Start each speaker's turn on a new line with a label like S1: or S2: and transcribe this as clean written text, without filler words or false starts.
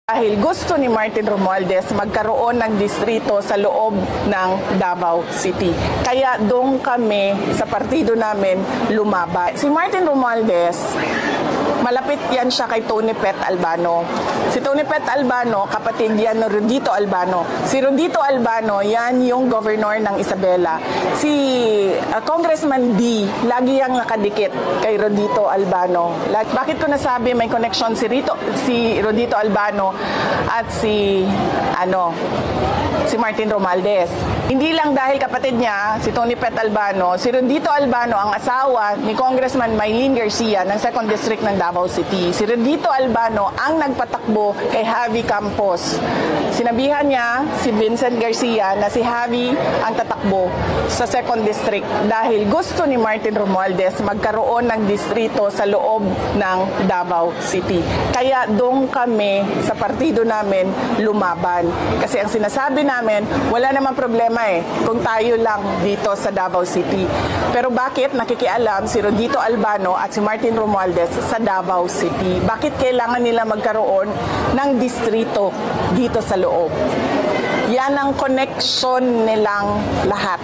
S1: Dahil gusto ni Martin Romualdez magkaroon ng distrito sa loob ng Davao City. Kaya doon kami sa partido namin lumaban. Si Martin Romualdez, malapit yan siya kay Tony Pet Albano. Si Tony Pet Albano, kapatid yan ng Rodito Albano. Si Rodito Albano, yan yung governor ng Isabela. Si Congressman D, lagi yang nakadikit kay Rodito Albano. Bakit ko nasabi may connection si Rodito Albano at si Martin Romualdez? Hindi lang dahil kapatid niya, si Tony Pet Albano, si Rodito Albano ang asawa ni Congressman Maylene Garcia ng 2nd District ng Davao City. Si Rodito Albano ang nagpatakbo kay Javi Campos. Sinabihan niya si Vincent Garcia na si Javi ang tatakbo sa 2nd District dahil gusto ni Martin Romualdez magkaroon ng distrito sa loob ng Davao City. Kaya doon kami sa partido namin lumaban. Kasi ang sinasabi namin, wala namang problema kung tayo lang dito sa Davao City. Pero bakit nakikialam si Rodito Albano at si Martin Romualdez sa Davao City? Bakit kailangan nila magkaroon ng distrito dito sa loob? Yan ang connection nilang lahat.